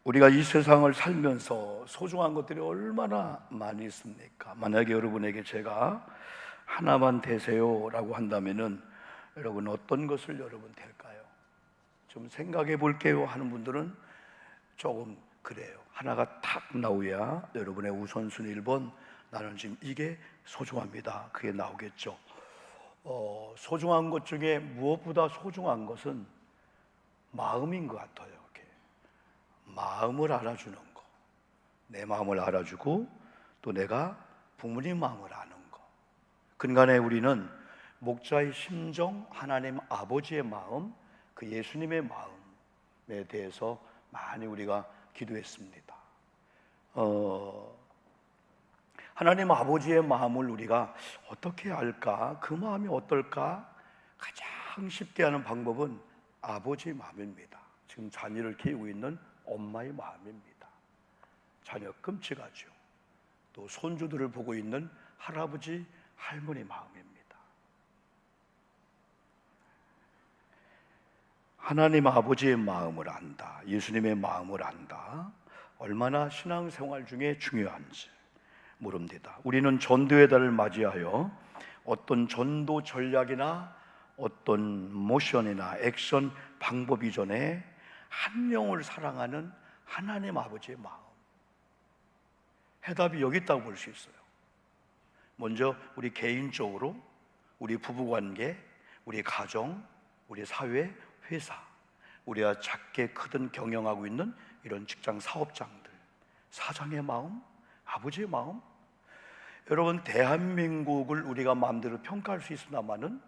우리가 이 세상을 살면서 소중한 것들이 얼마나 많이 있습니까? 만약에 여러분에게 제가 하나만 되세요라고 한다면은 여러분 어떤 것을 여러분 될까요? 좀 생각해 볼게요 하는 분들은 조금 그래요. 하나가 탁 나오야 여러분의 우선순위 1번, 나는 지금 이게 소중합니다, 그게 나오겠죠. 소중한 것 중에 무엇보다 소중한 것은 마음인 것 같아요. 이렇게 마음을 알아주는 거, 내 마음을 알아주고 또 내가 부모님 마음을 아는 거. 근간에 우리는 목자의 심정, 하나님 아버지의 마음, 그 예수님의 마음에 대해서 많이 우리가 기도했습니다. 하나님 아버지의 마음을 우리가 어떻게 알까? 그 마음이 어떨까? 가장 쉽게 하는 방법은 아버지의 마음입니다. 지금 자녀를 키우고 있는 엄마의 마음입니다. 자녀 끔찍하죠. 또 손주들을 보고 있는 할아버지, 할머니 마음입니다. 하나님 아버지의 마음을 안다, 예수님의 마음을 안다, 얼마나 신앙생활 중에 중요한지 모릅니다. 우리는 전도의 달을 맞이하여 어떤 전도 전략이나 어떤 모션이나 액션 방법 이전에 한 명을 사랑하는 하나님 아버지의 마음, 해답이 여기 있다고 볼 수 있어요. 먼저 우리 개인적으로, 우리 부부관계, 우리 가정, 우리 사회, 회사, 우리가 작게 크든 경영하고 있는 이런 직장 사업장들, 사장의 마음, 아버지의 마음. 여러분, 대한민국을 우리가 마음대로 평가할 수 있으나마는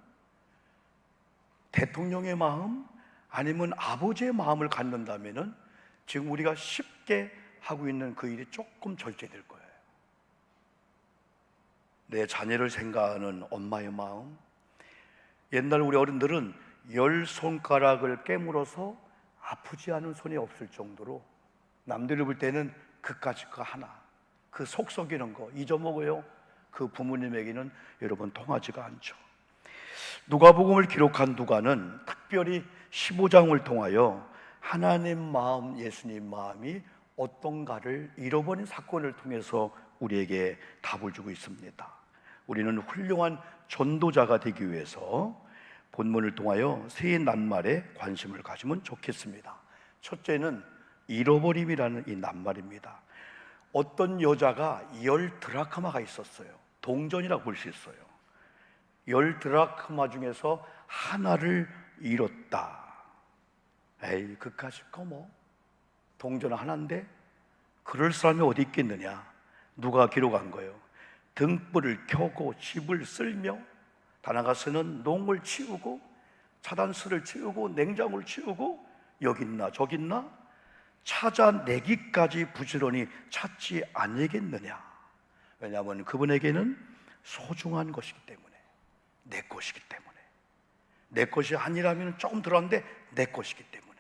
대통령의 마음 아니면 아버지의 마음을 갖는다면은 지금 우리가 쉽게 하고 있는 그 일이 조금 절제될 거예요. 내 자녀를 생각하는 엄마의 마음. 옛날 우리 어른들은 10손가락을 깨물어서 아프지 않은 손이 없을 정도로 남들이 볼 때는 그까짓 거 하나, 그 속 썩이는 거 잊어먹어요. 그 부모님에게는 여러분 통하지가 않죠. 누가복음을 기록한 누가는 특별히 15장을 통하여 하나님 마음, 예수님 마음이 어떤가를 잃어버린 사건을 통해서 우리에게 답을 주고 있습니다. 우리는 훌륭한 전도자가 되기 위해서 본문을 통하여 세 낱말에 관심을 가지면 좋겠습니다. 첫째는 잃어버림이라는 이 낱말입니다. 어떤 여자가 10드라크마가 있었어요. 동전이라고 볼 수 있어요. 10드라크마 중에서 하나를 잃었다. 에이, 그까짓 거 뭐 동전 하나인데 그럴 사람이 어디 있겠느냐. 누가 기록한 거예요? 등불을 켜고 집을 쓸며 다나가서는 농을 치우고 차단스를 치우고 냉장고를 치우고 여기 있나 저기 있나 찾아내기까지 부지런히 찾지 않으겠느냐. 왜냐하면 그분에게는 소중한 것이기 때문에, 내 것이기 때문에, 내 것이 아니라면 조금 들었는데 내 것이기 때문에.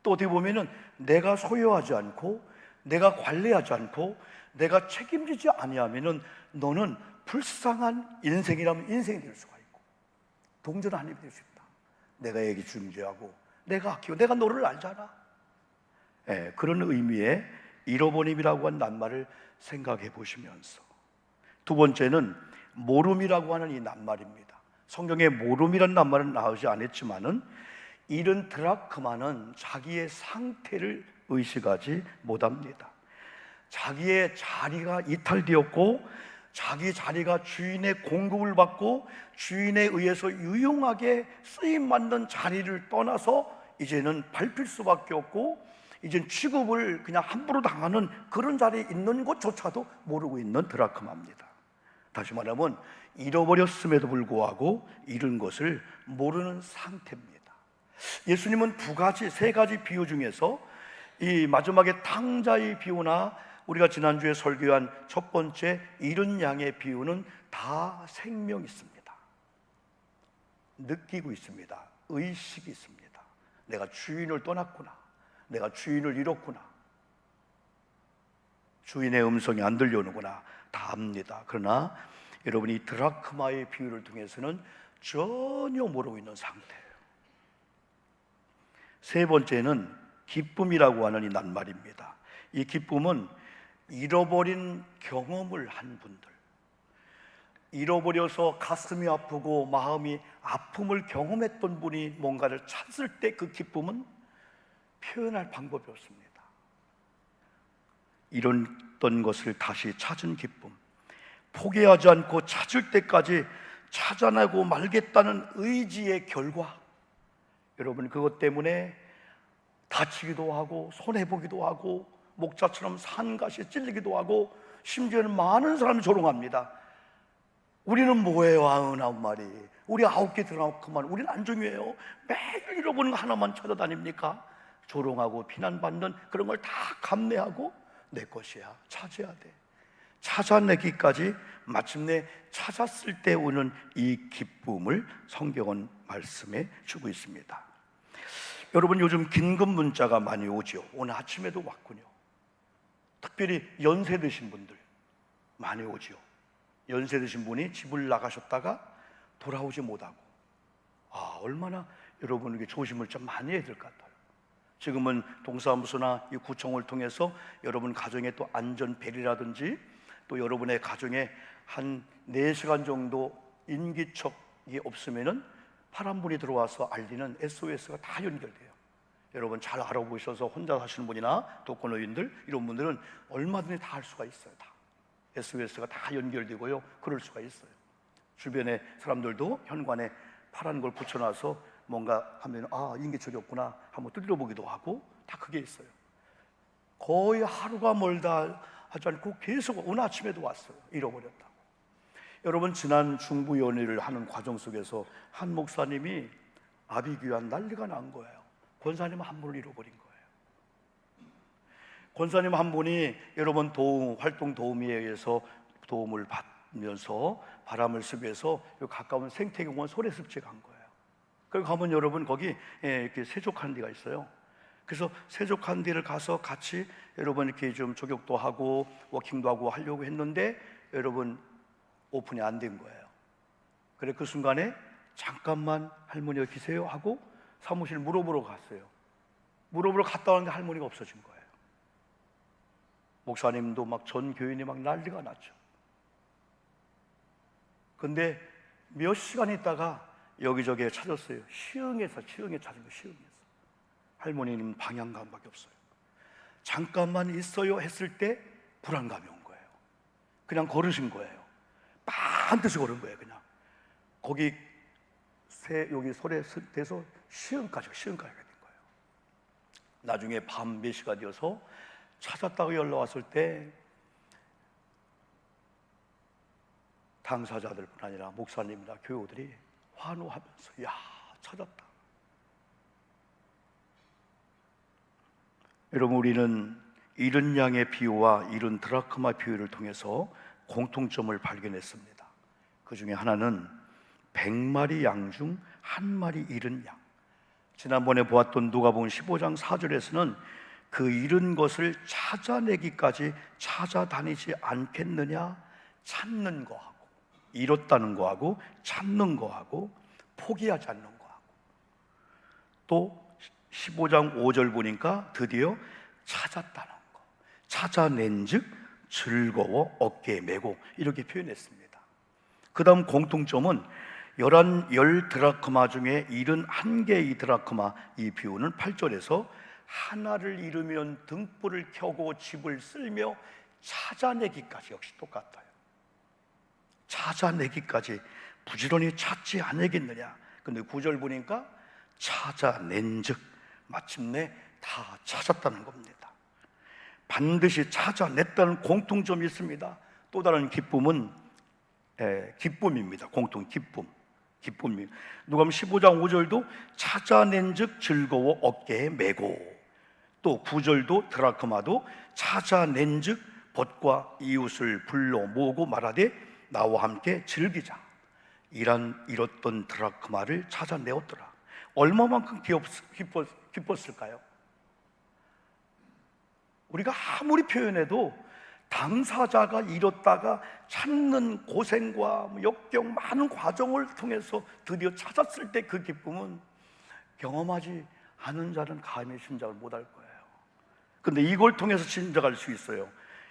또 어떻게 보면은 내가 소유하지 않고 내가 관리하지 않고 내가 책임지지 아니하면은 너는 불쌍한 인생이라면 인생이 될 수가 있고 동전 한 입이 될 수 있다. 내가 애기 중지하고 내가 아끼고 내가 너를 알잖아. 그런 의미의 잃어버림이라고 한 낱말을 생각해 보시면서, 두 번째는 모름이라고 하는 이 낱말입니다. 성경에 모름이라는 낱말은 나오지 않았지만은 잃은 드라크마는 자기의 상태를 의식하지 못합니다. 자기의 자리가 이탈되었고 자기 자리가 주인의 공급을 받고 주인에 의해서 유용하게 쓰임받는 자리를 떠나서 이제는 밟힐 수밖에 없고 이젠 취급을 그냥 함부로 당하는 그런 자리에 있는 것조차도 모르고 있는 드라크마입니다. 다시 말하면 잃어버렸음에도 불구하고 잃은 것을 모르는 상태입니다. 예수님은 세 가지 비유 중에서 이 마지막에 탕자의 비유나 우리가 지난주에 설교한 첫 번째 잃은 양의 비유는 다 생명이 있습니다. 느끼고 있습니다. 의식이 있습니다. 내가 주인을 떠났구나. 내가 주인을 잃었구나. 주인의 음성이 안 들려오는구나. 다 압니다. 그러나 여러분이 드라크마의 비유를 통해서는 전혀 모르고 있는 상태예요. 세 번째는 기쁨이라고 하는 이 낱말입니다. 이 기쁨은 잃어버린 경험을 한 분들, 잃어버려서 가슴이 아프고 마음이 아픔을 경험했던 분이 뭔가를 찾을 때 그 기쁨은 표현할 방법이 없습니다. 잃었던 것을 다시 찾은 기쁨, 포기하지 않고 찾을 때까지 찾아내고 말겠다는 의지의 결과, 여러분 그것 때문에 다치기도 하고 손해보기도 하고 목자처럼 산가시에 찔리기도 하고 심지어는 많은 사람이 조롱합니다. 우리는 뭐예요? 99마리 우리 9개 들어놓고만 우리는 안 중요해요. 매일 잃어버리는 거 하나만 찾아다닙니까? 조롱하고 비난받는 그런 걸 다 감내하고 내 것이야, 찾아야 돼, 찾아내기까지 마침내 찾았을 때 오는 이 기쁨을 성경은 말씀해 주고 있습니다. 여러분 요즘 긴급 문자가 많이 오죠. 오늘 아침에도 왔군요. 특별히 연세 드신 분들 많이 오죠. 연세 드신 분이 집을 나가셨다가 돌아오지 못하고, 얼마나 여러분에게 조심을 좀 많이 해야 될 것 같아요. 지금은 동사무소나 이 구청을 통해서 여러분 가정의 또 안전벨이라든지 또 여러분의 가정에 한 4시간 정도 인기척이 없으면은 파란불이 들어와서 알리는 SOS가 다 연결돼요. 여러분 잘 알아보셔서 혼자 사시는 분이나 독거노인들 이런 분들은 얼마든지 다 할 수가 있어요. 다 SOS가 다 연결되고요, 그럴 수가 있어요. 주변에 사람들도 현관에 파란 걸 붙여놔서 뭔가 하면 인기척이 없구나 한번 두드려보기도 하고 다 그게 있어요. 거의 하루가 멀다 하지 않고 계속 오늘 아침에도 왔어요. 잃어버렸다고. 여러분 지난 중부연회를 하는 과정 속에서 한 목사님이 아비규환 난리가 난 거예요. 권사님 한 분을 잃어버린 거예요. 권사님 한 분이 여러분 활동 도우미에 의해서 도움을 받으면서 바람을 쐬기 위해서 가까운 생태공원 소래습지에 간 거예요. 거기 가면 여러분 거기 이렇게 세족한 데가 있어요. 그래서 세족한 데를 가서 같이 여러분 이렇게 좀 조격도 하고 워킹도 하고 하려고 했는데 여러분 오픈이 안 된 거예요. 그래 그 순간에 잠깐만 할머니가 계세요 하고 사무실 물어보러 갔어요. 물어보러 갔다 왔는데 할머니가 없어진 거예요. 목사님도 막 전 교인이 막 난리가 났죠. 근데 몇 시간 있다가 여기저기에 찾았어요. 시흥에서 찾은 거, 시흥에서. 할머니는 방향감밖에 없어요. 잠깐만 있어요 했을 때 불안감이 온 거예요. 그냥 걸으신 거예요. 반드시 걸은 거예요. 그냥 거기 여기 소래돼서 시흥까지 가게 된 거예요. 나중에 밤 몇 시가 되어서 찾았다고 연락 왔을 때 당사자들뿐 아니라 목사님이나 교우들이 환호하면서 찾았다. 여러분 우리는 잃은 양의 비유와 잃은 드라크마 비유를 통해서 공통점을 발견했습니다. 그 중에 하나는 100마리 양 중 한 마리 잃은 양. 지난번에 보았던 누가복음 15장 4절에서는 그 잃은 것을 찾아내기까지 찾아다니지 않겠느냐, 찾는 거하고 잃었다는 거하고 찾는 거하고 포기하지 않는 거하고, 또 15장 5절 보니까 드디어 찾았다는 거, 찾아낸 즉 즐거워 어깨에 메고 이렇게 표현했습니다. 그 다음 공통점은 10 드라크마 중에 71개의 드라크마, 이 비유는 8절에서 하나를 잃으면 등불을 켜고 집을 쓸며 찾아내기까지 역시 똑같아요. 찾아내기까지 부지런히 찾지 않겠느냐. 근데 9절 보니까 찾아낸 즉 마침내 다 찾았다는 겁니다. 반드시 찾아냈다는 공통점이 있습니다. 또 다른 기쁨은 기쁨입니다. 공통 기쁨입니다. 누가복음 15장 5절도 찾아낸 즉 즐거워 어깨에 메고, 또 9절도 드라크마도 찾아낸 즉 벗과 이웃을 불러 모으고 말하되 나와 함께 즐기자. 잃었던 드라크마를 찾아내었더라. 얼마만큼 기뻤을까요? 우리가 아무리 표현해도 당사자가 잃었다가 찾는 고생과 역경 많은 과정을 통해서 드디어 찾았을 때 그 기쁨은 경험하지 아는 자는 감히 짐작을 못할 거예요. 근데 이걸 통해서 짐작할 수 있어요.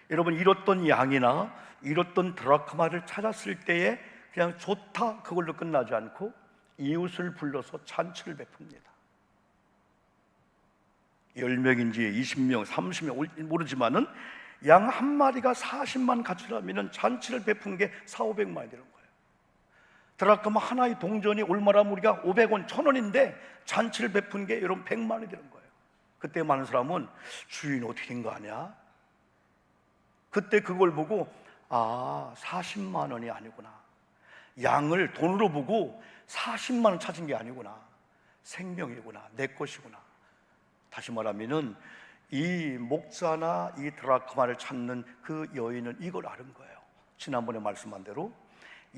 여러분, 잃었던 양이나 잃었던 드라크마를 찾았을 때에 그냥 좋다 그걸로 끝나지 않고 이웃을 불러서 잔치를 베풉니다. 10명인지 20명, 30명 모르지만은 양 한 마리가 40만 가출하면 잔치를 베푼 게 4,500만이 되는 거예요. 드라크마 하나의 동전이 얼마나 우리가 500원, 1,000원인데 잔치를 베푼 게 여러분 100만이 되는 거예요. 그때 많은 사람은 주인 어떻게 된 거 아니야? 그때 그걸 보고 40만 원이 아니구나. 양을 돈으로 보고 40만 원 찾은 게 아니구나. 생명이구나. 내 것이구나. 다시 말하면은 이 목자나 이 드라크마를 찾는 그 여인은 이걸 아는 거예요. 지난번에 말씀한 대로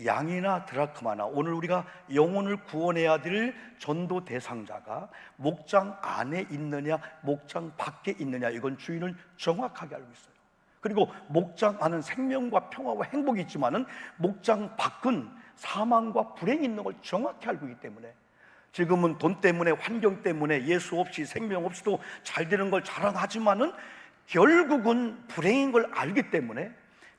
양이나 드라크마나 오늘 우리가 영혼을 구원해야 될 전도 대상자가 목장 안에 있느냐 목장 밖에 있느냐, 이건 주인은 정확하게 알고 있어요. 그리고 목장 안은 생명과 평화와 행복이 있지만은 목장 밖은 사망과 불행이 있는 걸 정확히 알고 있기 때문에 지금은 돈 때문에, 환경 때문에 예수 없이 생명 없이도 잘 되는 걸 자랑하지만은 결국은 불행인 걸 알기 때문에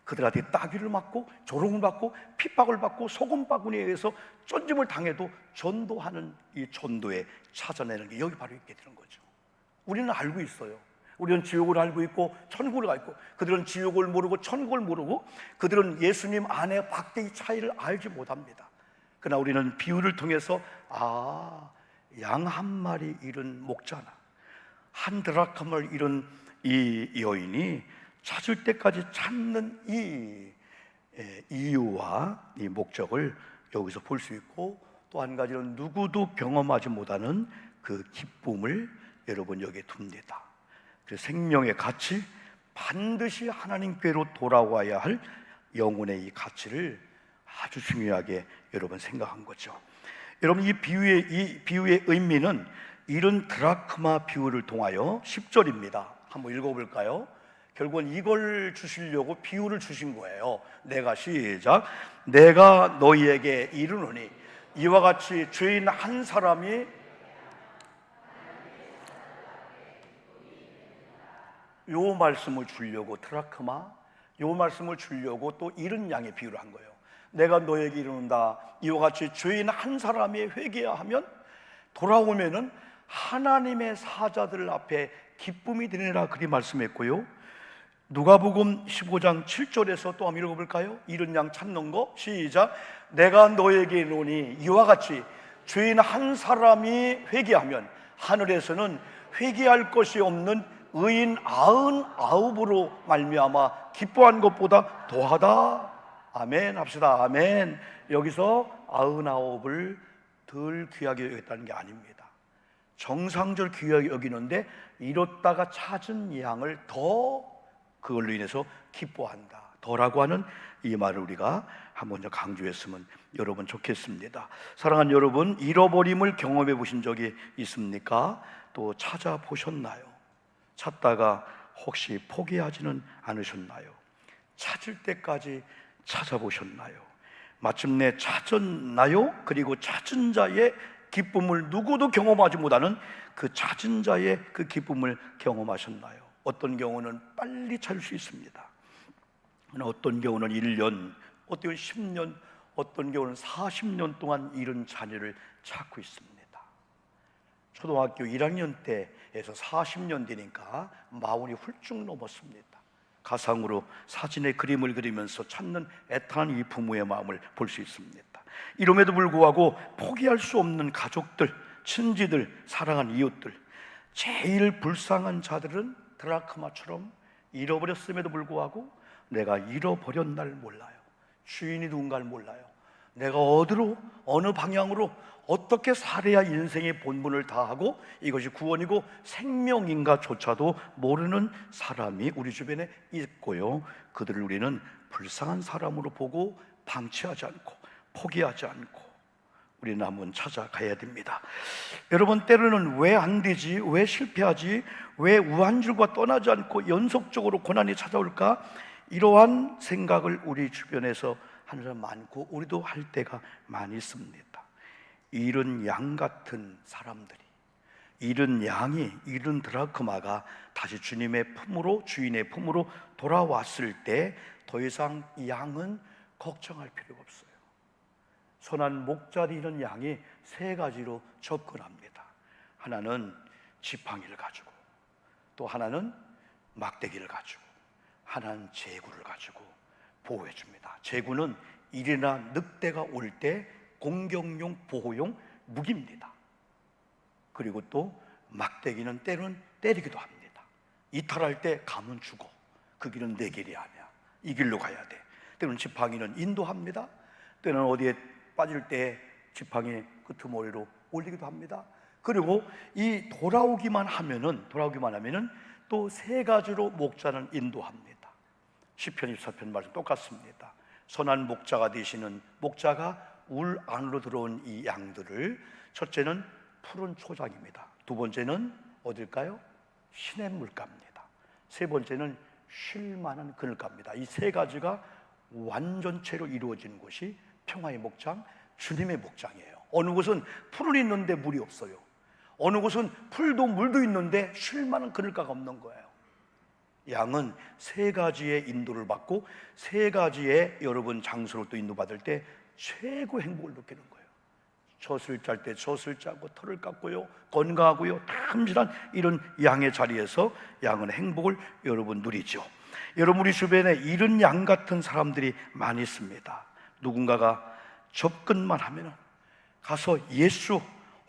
그들한테 따귀를 맞고 조롱을 받고 핍박을 받고 소금 바구니에 의해서 쫀짐을 당해도 전도하는 이 전도에 찾아내는 게 여기 바로 있게 되는 거죠. 우리는 알고 있어요. 우리는 지옥을 알고 있고 천국을 알고 있고, 그들은 지옥을 모르고 천국을 모르고 그들은 예수님 안에 밖의 차이를 알지 못합니다. 그러나 우리는 비유를 통해서 양 한 마리 잃은 목자나 한 드라크마를 잃은 이 여인이 찾을 때까지 찾는 이 이유와 이 목적을 여기서 볼 수 있고, 또 한 가지는 누구도 경험하지 못하는 그 기쁨을 여러분 여기에 둡니다. 그 생명의 가치, 반드시 하나님께로 돌아와야 할 영혼의 이 가치를 아주 중요하게 여러분 생각한 거죠. 여러분, 이 비유의 의미는 이런 드라크마 비유를 통하여 10절입니다. 한번 읽어볼까요? 결국은 이걸 주시려고 비유를 주신 거예요. 시작. 내가 너희에게 이르노니 이와 같이 죄인 한 사람이, 요 말씀을 주려고 드라크마, 요 말씀을 주려고 또 잃은 양의 비유를 한 거예요. 내가 너에게 이르는다, 이와 같이 죄인 한 사람이 회개하면 돌아오면은 하나님의 사자들 앞에 기쁨이 되리라, 그리 말씀했고요. 누가복음 15장 7절에서 또 한번 읽어볼까요? 잃은 양 찾는 거, 시작. 내가 너에게 이르노니 이와 같이 죄인 한 사람이 회개하면 하늘에서는 회개할 것이 없는 의인 99으로 말미암아 기뻐한 것보다 더하다. 아멘 합시다. 아멘. 여기서 99을 덜 귀하게 여겼다는 게 아닙니다. 정상적으로 귀하게 여기는데 잃었다가 찾은 양을 더 그걸로 인해서 기뻐한다, 더라고 하는 이 말을 우리가 한번 강조했으면 여러분 좋겠습니다. 사랑하는 여러분, 잃어버림을 경험해 보신 적이 있습니까? 또 찾아보셨나요? 찾다가 혹시 포기하지는 않으셨나요? 찾을 때까지 찾아보셨나요? 마침내 찾았나요? 그리고 찾은 자의 기쁨을 누구도 경험하지 못하는 그 찾은 자의 그 기쁨을 경험하셨나요? 어떤 경우는 빨리 찾을 수 있습니다. 어떤 경우는 1년, 어떤 경우는 10년, 어떤 경우는 40년 동안 잃은 자녀를 찾고 있습니다. 초등학교 1학년 때에서 40년 되니까 마흔이 훌쩍 넘었습니다. 가상으로 사진에 그림을 그리면서 찾는 애타는 이 부모의 마음을 볼 수 있습니다. 이럼에도 불구하고 포기할 수 없는 가족들, 친지들, 사랑하는 이웃들, 제일 불쌍한 자들은 드라크마처럼 잃어버렸음에도 불구하고 내가 잃어버린 날 몰라요. 주인이 누군가를 몰라요. 내가 어디로, 어느 방향으로 어떻게 살아야 인생의 본분을 다하고 이것이 구원이고 생명인가조차도 모르는 사람이 우리 주변에 있고요. 그들을 우리는 불쌍한 사람으로 보고 방치하지 않고 포기하지 않고 우리는 한번 찾아가야 됩니다. 여러분, 때로는 왜 안 되지? 왜 실패하지? 왜 우한줄과 떠나지 않고 연속적으로 고난이 찾아올까? 이러한 생각을 우리 주변에서 하는 사람 많고 우리도 할 때가 많이 있습니다. 잃은 양 같은 사람들이, 잃은 양이, 잃은 드라크마가 다시 주님의 품으로, 주인의 품으로 돌아왔을 때 더 이상 이 양은 걱정할 필요가 없어요. 선한 목자를 잃은 양이 세 가지로 접근합니다. 하나는 지팡이를 가지고, 또 하나는 막대기를 가지고, 하나는 제구를 가지고 보호해 줍니다. 제구는 일이나 늑대가 올 때 공격용, 보호용 무기입니다. 그리고 또 막대기는 때로는 때리기도 합니다. 이탈할 때 가면 죽어. 그 길은 내 길이 아니야. 이 길로 가야 돼. 때로는 지팡이는 인도합니다. 때로는 어디에 빠질 때 지팡이 끄트머리로 올리기도 합니다. 그리고 이 돌아오기만 하면은 또 세 가지로 목자는 인도합니다. 시편 24편 말씀 똑같습니다. 선한 목자가 되시는 목자가 울 안으로 들어온 이 양들을, 첫째는 푸른 초장입니다. 두 번째는 어딜까요? 시냇물가입니다. 세 번째는 쉴만한 그늘가입니다. 이 세 가지가 완전체로 이루어지는 곳이 평화의 목장, 주님의 목장이에요. 어느 곳은 풀은 있는데 물이 없어요. 어느 곳은 풀도 물도 있는데 쉴만한 그늘가가 없는 거예요. 양은 세 가지의 인도를 받고 세 가지의 여러분 장소로 또 인도받을 때 최고의 행복을 느끼는 거예요. 젖을 짤 때 젖을 짜고 털을 깎고요, 건강하고요, 탐실한 이런 양의 자리에서 양은 행복을 여러분 누리죠. 여러분, 우리 주변에 이런 양 같은 사람들이 많이 있습니다. 누군가가 접근만 하면 가서 예수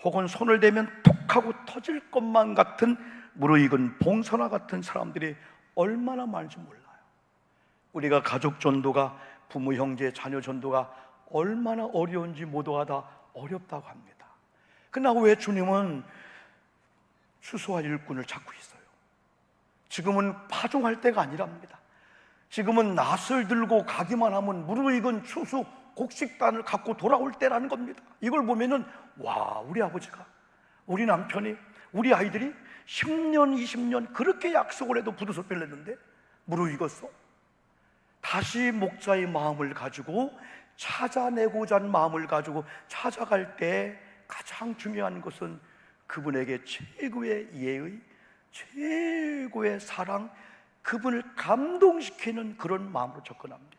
혹은 손을 대면 톡 하고 터질 것만 같은 무르익은 봉선화 같은 사람들이 얼마나 많은지 몰라요. 우리가 가족 전도가, 부모 형제 자녀 전도가 얼마나 어려운지 모두가 다 어렵다고 합니다. 그러나 왜 주님은 추수와 일꾼을 찾고 있어요? 지금은 파종할 때가 아니랍니다. 지금은 낫을 들고 가기만 하면 무르익은 추수 곡식단을 갖고 돌아올 때라는 겁니다. 이걸 보면은 와, 우리 아버지가, 우리 남편이, 우리 아이들이 10년 20년 그렇게 약속을 해도 부두석배를 냈는데 무르익었어. 다시 목자의 마음을 가지고 찾아내고자 하는 마음을 가지고 찾아갈 때 가장 중요한 것은 그분에게 최고의 예의, 최고의 사랑, 그분을 감동시키는 그런 마음으로 접근합니다.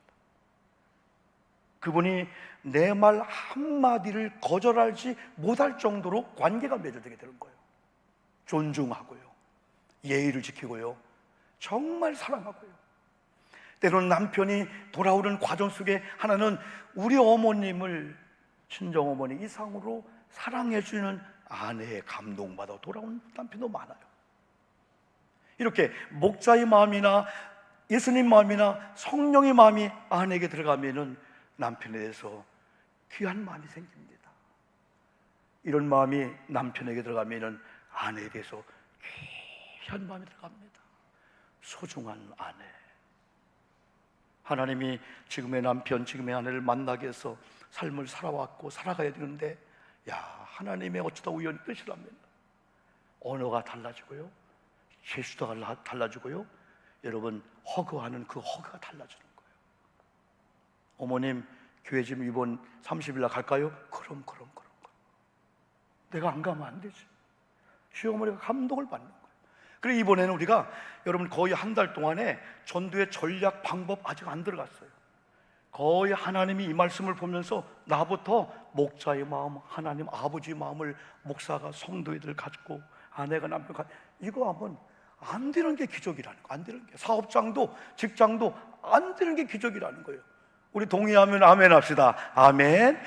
그분이 내 말 한마디를 거절하지 못할 정도로 관계가 맺어지게 되는 거예요. 존중하고요, 예의를 지키고요, 정말 사랑하고요. 때로는 남편이 돌아오는 과정 속에 하나는 우리 어머님을 친정어머니 이상으로 사랑해주는 아내의 감동받아 돌아온 남편도 많아요. 이렇게 목자의 마음이나 예수님 마음이나 성령의 마음이 아내에게 들어가면은 남편에 대해서 귀한 마음이 생깁니다. 이런 마음이 남편에게 들어가면은 아내에 대해서 귀한 마음이 들어갑니다. 소중한 아내. 하나님이 지금의 남편, 지금의 아내를 만나게 해서 삶을 살아왔고 살아가야 되는데, 야, 하나님의 어쩌다 우연히 뜻이라면 언어가 달라지고요, 제스처가 달라지고요, 여러분 허그하는 그 허그가 달라지는 거예요. 어머님, 교회 지금 이번 30일 날 갈까요? 그럼. 내가 안 가면 안 되지. 시어머니가 감동을 받는 거예요. 그리고 이번에는 우리가 여러분 거의 한 달 동안에 전도의 전략 방법 아직 안 들어갔어요. 거의 하나님이 이 말씀을 보면서 나부터 목자의 마음, 하나님 아버지의 마음을 목사가 성도애들 가지고 아내가 남편 가지고 이거 하면 안 되는 게 기적이라는 거. 안 되는 게, 사업장도 직장도 안 되는 게 기적이라는 거예요. 우리 동의하면 아멘 합시다. 아멘.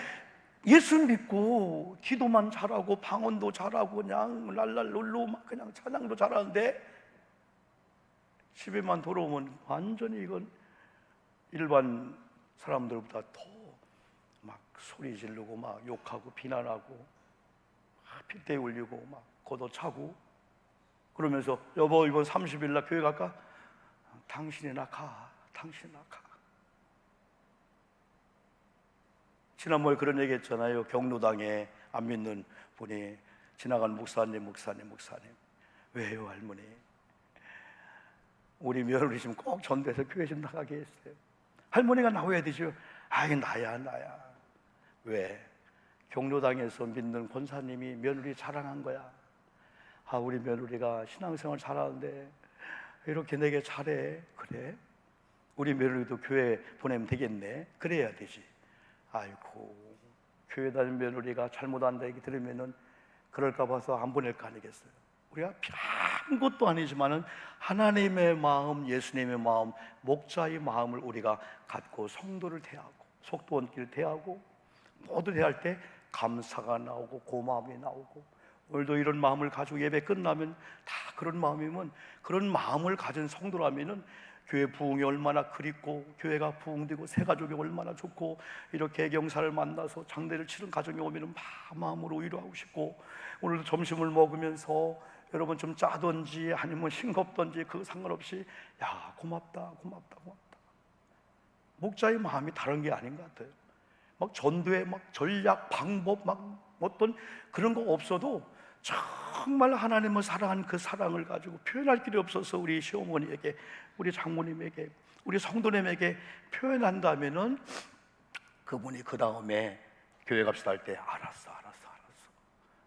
예수 믿고 기도만 잘하고 방언도 잘하고 그냥 랄랄룰루 막 그냥 찬양도 잘하는데 집에만 돌아오면 완전히 이건 일반 사람들보다 더 막 소리 지르고 막 욕하고 비난하고 핏대 울리고 막 걷어차고 그러면서 여보 이번 30일 날 교회 갈까? 당신이나 가. 지난번에 그런 얘기 했잖아요. 경로당에 안 믿는 분이 지나간 목사님 왜요 할머니? 우리 며느리 지금 꼭 전도해서 교회 좀 나가게 했어요. 할머니가 나와야 되죠. 아이 나야. 왜? 경로당에서 믿는 권사님이 며느리 자랑한 거야. 우리 며느리가 신앙생활 잘하는데 이렇게 내게 잘해. 그래? 우리 며느리도 교회 보내면 되겠네. 그래야 되지. 아이고, 교회 다니는 며느리가 잘못한다 얘기 들으면은 그럴까 봐서 안 보낼 거 아니겠어요? 우리가 아무것도 아니지만은 하나님의 마음, 예수님의 마음, 목자의 마음을 우리가 갖고 성도를 대하고 속도원끼를 대하고 모두 대할 때 감사가 나오고 고마움이 나오고, 오늘도 이런 마음을 가지고 예배 끝나면 다 그런 마음이면, 그런 마음을 가진 성도라면은 교회 부흥이 얼마나 그립고 교회가 부흥되고 새 가족이 얼마나 좋고, 이렇게 경사를 만나서 장례를 치른 가정이 오면은 마음으로 위로하고 싶고, 오늘도 점심을 먹으면서 여러분 좀 짜든지 아니면 싱겁든지 그 상관없이 야 고맙다 고맙다 고맙다. 목자의 마음이 다른 게 아닌 것 같아요. 막 전도에 막 전략 방법 막 어떤 그런 거 없어도 정말 하나님을 사랑하는 그 사랑을 가지고 표현할 길이 없어서 우리 시어머니에게, 우리 장모님에게, 우리 성도님에게 표현한다면은 그분이 그 다음에 교회 갑시다 할 때 알았어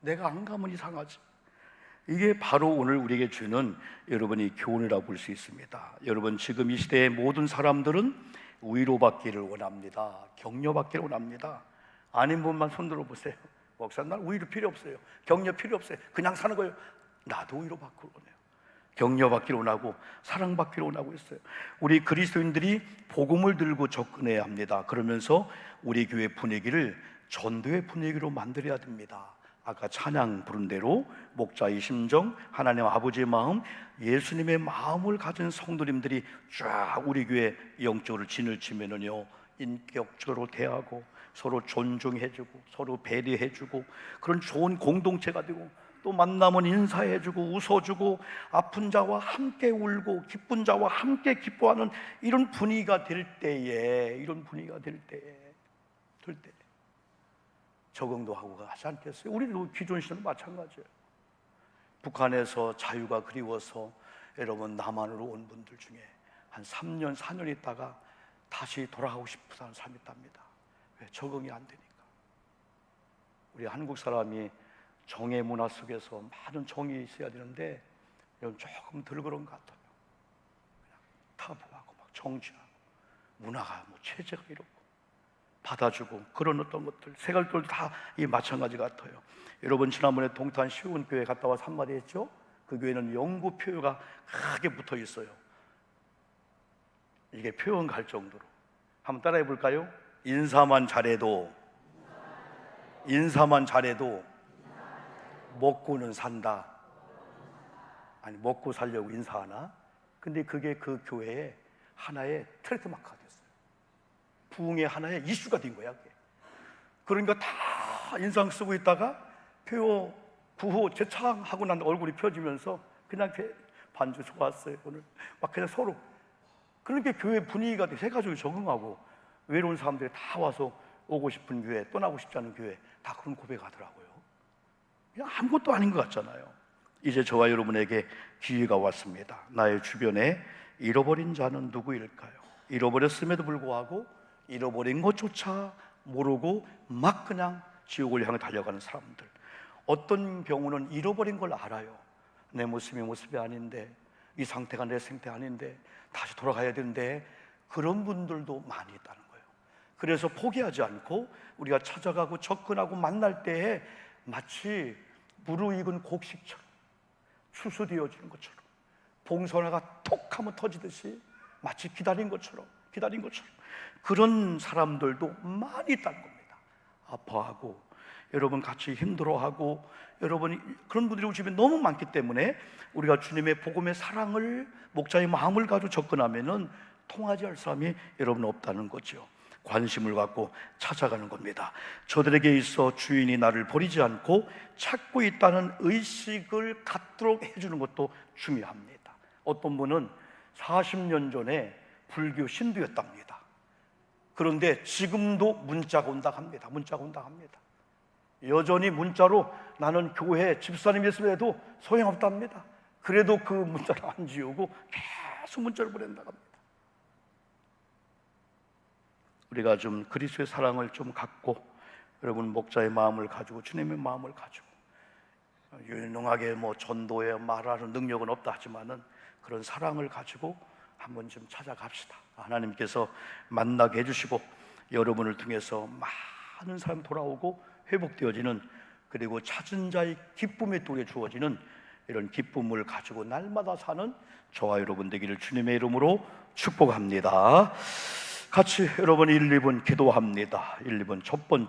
내가 안 가면 이상하지. 이게 바로 오늘 우리에게 주는 여러분이 교훈이라고 볼 수 있습니다. 여러분, 지금 이 시대의 모든 사람들은 위로받기를 원합니다. 격려받기를 원합니다. 아닌 분만 손들어 보세요. 목사, 난 위로 필요 없어요. 격려 필요 없어요. 그냥 사는 거예요. 나도 위로받기를 원해요. 격려받기를 원하고 사랑받기를 원하고 있어요. 우리 그리스도인들이 복음을 들고 접근해야 합니다. 그러면서 우리 교회 분위기를 전도의 분위기로 만들어야 됩니다. 아까 찬양 부른 대로 목자의 심정, 하나님 아버지의 마음, 예수님의 마음을 가진 성도님들이 쫙 우리 교회 영적으로 진을 치면은요, 인격적으로 대하고 서로 존중해주고 서로 배려해주고 그런 좋은 공동체가 되고, 또 만나면 인사해주고 웃어주고 아픈 자와 함께 울고 기쁜 자와 함께 기뻐하는 이런 분위기가 될 때에, 이런 분위기가 될 때에 적응도 하고 가지 않겠어요? 우리도 기존 시대는 마찬가지예요. 북한에서 자유가 그리워서 여러분 남한으로 온 분들 중에 한 3년 4년 있다가 다시 돌아가고 싶은 사람이 있답니다. 왜? 적응이 안 되니까. 우리 한국 사람이 정의 문화 속에서 많은 정이 있어야 되는데 여러분 조금 덜 그런 것 같아요. 그냥 타부하고 막 정지하고 문화가 뭐 체제가 이렇고 받아주고 그런 어떤 것들, 색깔들도 다 이 마찬가지 같아요. 여러분 지난번에 동탄 시온교회 갔다 와서 한마디 했죠? 그 교회는 영구 표효가 크게 붙어 있어요. 이게 표현 갈 정도로. 한번 따라해 볼까요? 인사만 잘해도 먹고는 산다. 아니, 먹고 살려고 인사하나? 근데 그게 그 교회의 하나의 트레이드마크가 됐어요. 부흥의 하나의 이슈가 된 거야, 그게. 그러니까 다 인상 쓰고 있다가 표요 구호 재창하고 난 얼굴이 펴지면서 그냥 반주 좋았어요 오늘 막 그냥 서로. 그러니까 교회 분위기가 돼. 해가지고 적응하고 외로운 사람들이 다 와서 오고 싶은 교회, 떠나고 싶지 않은 교회, 다 그런 고백하더라고요. 그냥 아무것도 아닌 것 같잖아요. 이제 저와 여러분에게 기회가 왔습니다. 나의 주변에 잃어버린 자는 누구일까요? 잃어버렸음에도 불구하고 잃어버린 것조차 모르고 막 그냥 지옥을 향해 달려가는 사람들. 어떤 경우는 잃어버린 걸 알아요. 내 모습이 아닌데, 이 상태가 내 상태 아닌데 다시 돌아가야 되는데, 그런 분들도 많이 있다는 거예요. 그래서 포기하지 않고 우리가 찾아가고 접근하고 만날 때에 마치 무르익은 곡식처럼 추수되어지는 것처럼, 봉선화가 톡 하면 터지듯이 마치 기다린 것처럼 그런 사람들도 많이 있다는 겁니다. 아파하고 여러분 같이 힘들어하고, 여러분 그런 분들이 우리 집에 너무 많기 때문에 우리가 주님의 복음의 사랑을, 목자의 마음을 가지고 접근하면은 통하지 할 사람이 여러분 없다는 거죠. 관심을 갖고 찾아가는 겁니다. 저들에게 있어 주인이 나를 버리지 않고 찾고 있다는 의식을 갖도록 해주는 것도 중요합니다. 어떤 분은 40년 전에 불교 신도였답니다. 그런데 지금도 문자가 온다 합니다. 여전히 문자로 나는 교회 집사님 있음에도 소용없답니다. 그래도 그 문자를 안 지우고 계속 문자를 보낸다고 합니다. 우리가 좀 그리스도의 사랑을 좀 갖고, 여러분 목자의 마음을 가지고 주님의 마음을 가지고 유능하게 뭐 전도에 말하는 능력은 없다 하지만은 그런 사랑을 가지고 한번 좀 찾아갑시다. 하나님께서 만나게 해주시고 여러분을 통해서 많은 사람 돌아오고 회복되어지는, 그리고 찾은 자의 기쁨의 통에 주어지는 이런 기쁨을 가지고 날마다 사는 저와 여러분 되기를 주님의 이름으로 축복합니다. 같이 여러분 1, 2분 기도합니다. 1, 2분 첫 번째